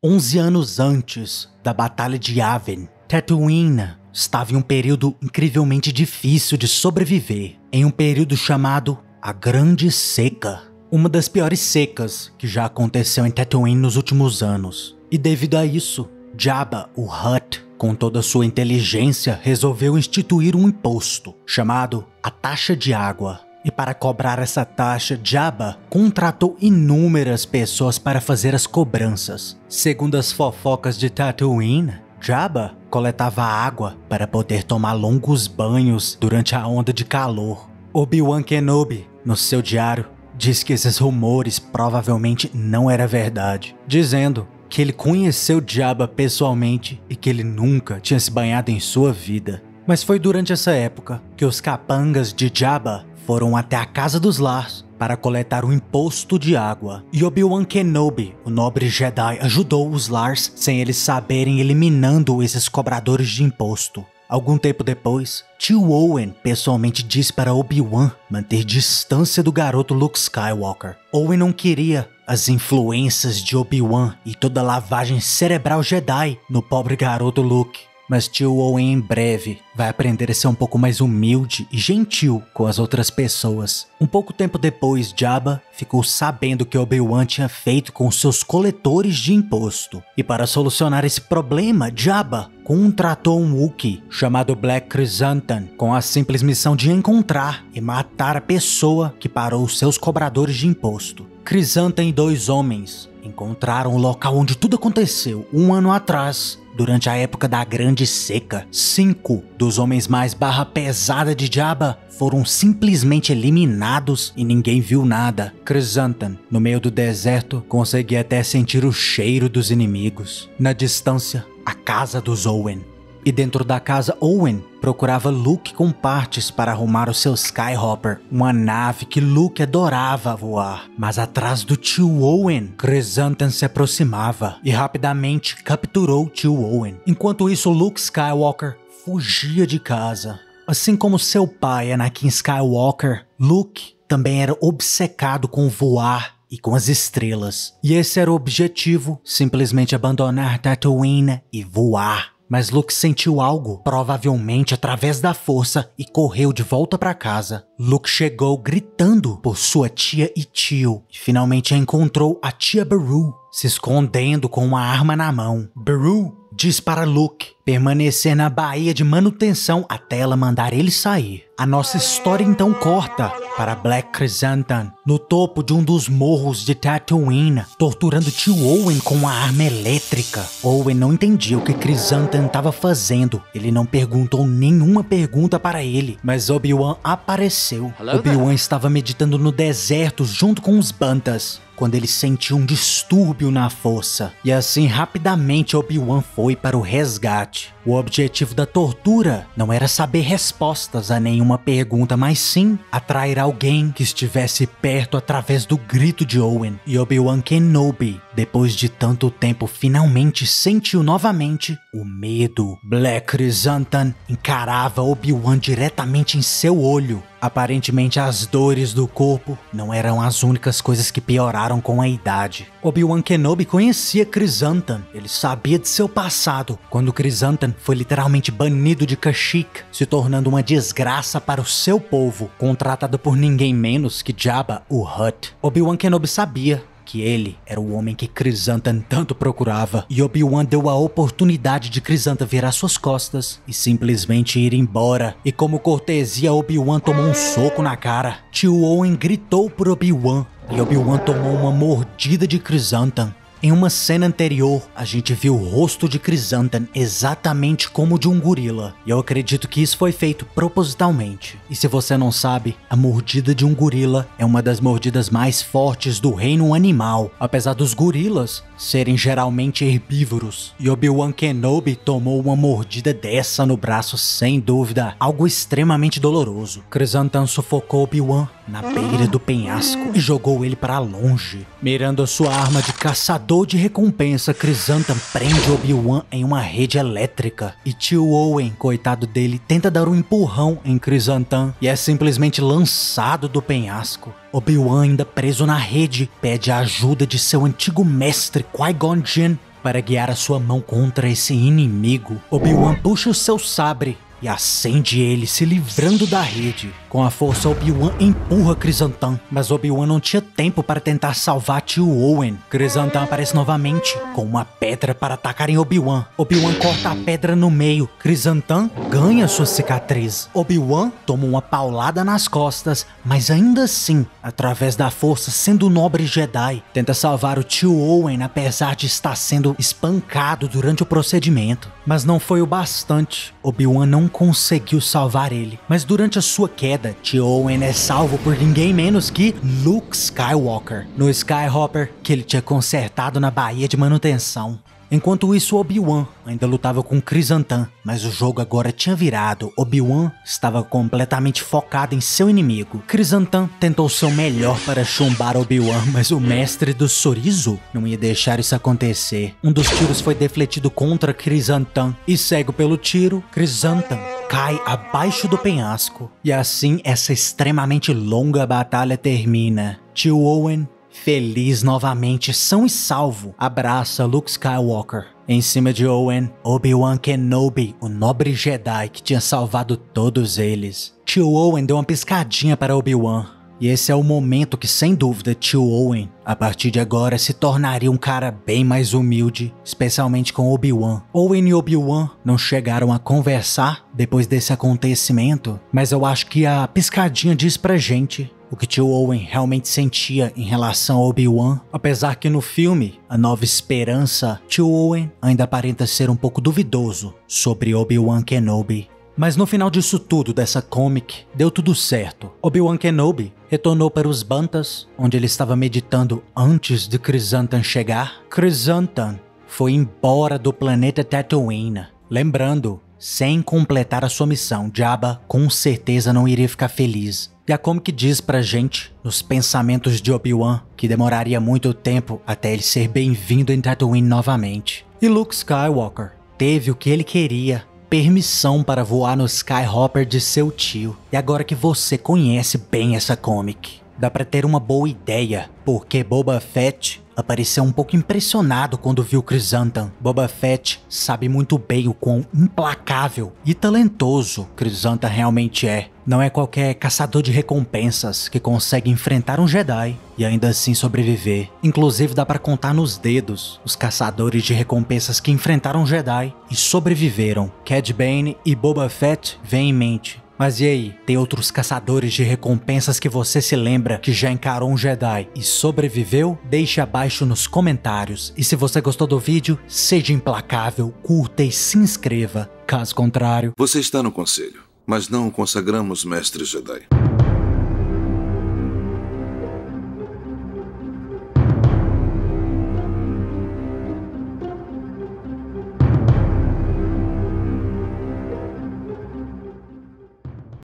11 anos antes da Batalha de Yavin, Tatooine estava em um período incrivelmente difícil de sobreviver, em um período chamado a Grande Seca, uma das piores secas que já aconteceu em Tatooine nos últimos anos. E devido a isso, Jabba o Hutt, com toda a sua inteligência, resolveu instituir um imposto chamado a Taxa de Água. E para cobrar essa taxa, Jabba contratou inúmeras pessoas para fazer as cobranças. Segundo as fofocas de Tatooine, Jabba coletava água para poder tomar longos banhos durante a onda de calor. Obi-Wan Kenobi, no seu diário, diz que esses rumores provavelmente não eram verdade, dizendo que ele conheceu Jabba pessoalmente e que ele nunca tinha se banhado em sua vida. Mas foi durante essa época que os capangas de Jabba foram até a Casa dos Lars para coletar o imposto de água. E Obi-Wan Kenobi, o nobre Jedi, ajudou os Lars sem eles saberem, eliminando esses cobradores de imposto. Algum tempo depois, tio Owen pessoalmente disse para Obi-Wan manter distância do garoto Luke Skywalker. Owen não queria as influências de Obi-Wan e toda a lavagem cerebral Jedi no pobre garoto Luke. Mas tio Owen em breve vai aprender a ser um pouco mais humilde e gentil com as outras pessoas. Um pouco tempo depois, Jabba ficou sabendo que Obi-Wan tinha feito com seus coletores de imposto. E para solucionar esse problema, Jabba contratou um Wookiee chamado Black Krrsantan com a simples missão de encontrar e matar a pessoa que parou os seus cobradores de imposto. Krrsantan e dois homens encontraram o local onde tudo aconteceu um ano atrás, durante a época da Grande Seca. 5 dos homens mais barra pesada de Jabba foram simplesmente eliminados e ninguém viu nada. Krrsantan, no meio do deserto, conseguia até sentir o cheiro dos inimigos. Na distância, a casa dos Owen. E dentro da casa, Owen procurava Luke com partes para arrumar o seu Skyhopper, uma nave que Luke adorava voar. Mas atrás do tio Owen, Krrsantan se aproximava e rapidamente capturou tio Owen. Enquanto isso, Luke Skywalker fugia de casa. Assim como seu pai, Anakin Skywalker, Luke também era obcecado com voar e com as estrelas. E esse era o objetivo, simplesmente abandonar Tatooine e voar. Mas Luke sentiu algo, provavelmente através da força, e correu de volta para casa. Luke chegou gritando por sua tia e tio, e finalmente encontrou a tia Beru, se escondendo com uma arma na mão. Beru diz para Luke permanecer na baía de manutenção até ela mandar ele sair. A nossa história então corta para Black Krrsantan no topo de um dos morros de Tatooine, torturando tio Owen com uma arma elétrica. Owen não entendia o que Krrsantan estava fazendo. Ele não perguntou nenhuma pergunta para ele, mas Obi-Wan apareceu. Obi-Wan estava meditando no deserto junto com os Bantas, quando ele sentiu um distúrbio na força. E assim, rapidamente, Obi-Wan foi para o resgate. O objetivo da tortura não era saber respostas a nenhuma pergunta, mas sim atrair alguém que estivesse perto através do grito de Owen. E Obi-Wan Kenobi, depois de tanto tempo, finalmente sentiu novamente o medo. Black Krrsantan encarava Obi-Wan diretamente em seu olho. Aparentemente, as dores do corpo não eram as únicas coisas que pioraram com a idade. Obi-Wan Kenobi conhecia Krrsantan. Ele sabia de seu passado, quando Krrsantan foi literalmente banido de Kashyyyk, se tornando uma desgraça para o seu povo, contratado por ninguém menos que Jabba o Hutt. Obi-Wan Kenobi sabia que ele era o homem que Krrsantan tanto procurava, e Obi-Wan deu a oportunidade de Krrsantan virar suas costas e simplesmente ir embora. E como cortesia, Obi-Wan tomou um soco na cara. Tio Owen gritou por Obi-Wan e Obi-Wan tomou uma mordida de Krrsantan. Em uma cena anterior, a gente viu o rosto de Krrsantan exatamente como o de um gorila. E eu acredito que isso foi feito propositalmente. E se você não sabe, a mordida de um gorila é uma das mordidas mais fortes do reino animal, apesar dos gorilas serem geralmente herbívoros. E Obi-Wan Kenobi tomou uma mordida dessa no braço, sem dúvida, algo extremamente doloroso. Krrsantan sufocou Obi-Wan na beira do penhasco e jogou ele para longe. Mirando a sua arma de caçador de recompensa, Krrsantan prende Obi-Wan em uma rede elétrica. E tio Owen, coitado dele, tenta dar um empurrão em Krrsantan e é simplesmente lançado do penhasco. Obi-Wan, ainda preso na rede, pede a ajuda de seu antigo mestre Qui-Gon Jinn para guiar a sua mão contra esse inimigo, Obi-Wan puxa o seu sabre e acende ele, se livrando da rede. Com a força, Obi-Wan empurra Chrysanthemum, mas Obi-Wan não tinha tempo para tentar salvar tio Owen. Chrysanthemum aparece novamente, com uma pedra para atacar em Obi-Wan. Obi-Wan corta a pedra no meio. Chrysanthemum ganha sua cicatriz. Obi-Wan toma uma paulada nas costas, mas ainda assim, através da força, sendo um nobre Jedi, tenta salvar o tio Owen, apesar de estar sendo espancado durante o procedimento. Mas não foi o bastante. Obi-Wan não conseguiu salvar ele. Mas durante a sua queda, tio Owen é salvo por ninguém menos que Luke Skywalker, no Skyhopper que ele tinha consertado na baía de manutenção. Enquanto isso, Obi-Wan ainda lutava com Chrysanthemum, mas o jogo agora tinha virado. Obi-Wan estava completamente focado em seu inimigo. Chrysanthemum tentou seu melhor para chumbar Obi-Wan, mas o mestre do Sorizo não ia deixar isso acontecer. Um dos tiros foi defletido contra Chrysanthemum e, cego pelo tiro, Chrysanthemum cai abaixo do penhasco. E assim, essa extremamente longa batalha termina. Tio Owen, feliz novamente, são e salvo, abraça Luke Skywalker. Em cima de Owen, Obi-Wan Kenobi, o nobre Jedi que tinha salvado todos eles. Tio Owen deu uma piscadinha para Obi-Wan. E esse é o momento que, sem dúvida, tio Owen, a partir de agora, se tornaria um cara bem mais humilde, especialmente com Obi-Wan. Owen e Obi-Wan não chegaram a conversar depois desse acontecimento, mas eu acho que a piscadinha diz pra gente o que tio Owen realmente sentia em relação a Obi-Wan. Apesar que no filme A Nova Esperança, tio Owen ainda aparenta ser um pouco duvidoso sobre Obi-Wan Kenobi. Mas no final disso tudo, dessa comic, deu tudo certo. Obi-Wan Kenobi retornou para os Bantas, onde ele estava meditando antes de Chrysanthemum chegar. Chrysanthemum foi embora do planeta Tatooine. Lembrando, sem completar a sua missão, Jabba com certeza não iria ficar feliz. E a comic diz pra gente, nos pensamentos de Obi-Wan, que demoraria muito tempo até ele ser bem-vindo em Tatooine novamente. E Luke Skywalker teve o que ele queria, permissão para voar no Skyhopper de seu tio. E agora que você conhece bem essa comic, dá pra ter uma boa ideia porque Boba Fett apareceu um pouco impressionado quando viu Chrysanthemum. Boba Fett sabe muito bem o quão implacável e talentoso Chrysanthemum realmente é. Não é qualquer caçador de recompensas que consegue enfrentar um Jedi e ainda assim sobreviver. Inclusive dá pra contar nos dedos os caçadores de recompensas que enfrentaram Jedi e sobreviveram. Cad Bane e Boba Fett vêm em mente. Mas e aí, tem outros caçadores de recompensas que você se lembra que já encarou um Jedi e sobreviveu? Deixe abaixo nos comentários. E se você gostou do vídeo, seja implacável, curta e se inscreva. Caso contrário... Você está no conselho, mas não o consagramos mestre Jedi.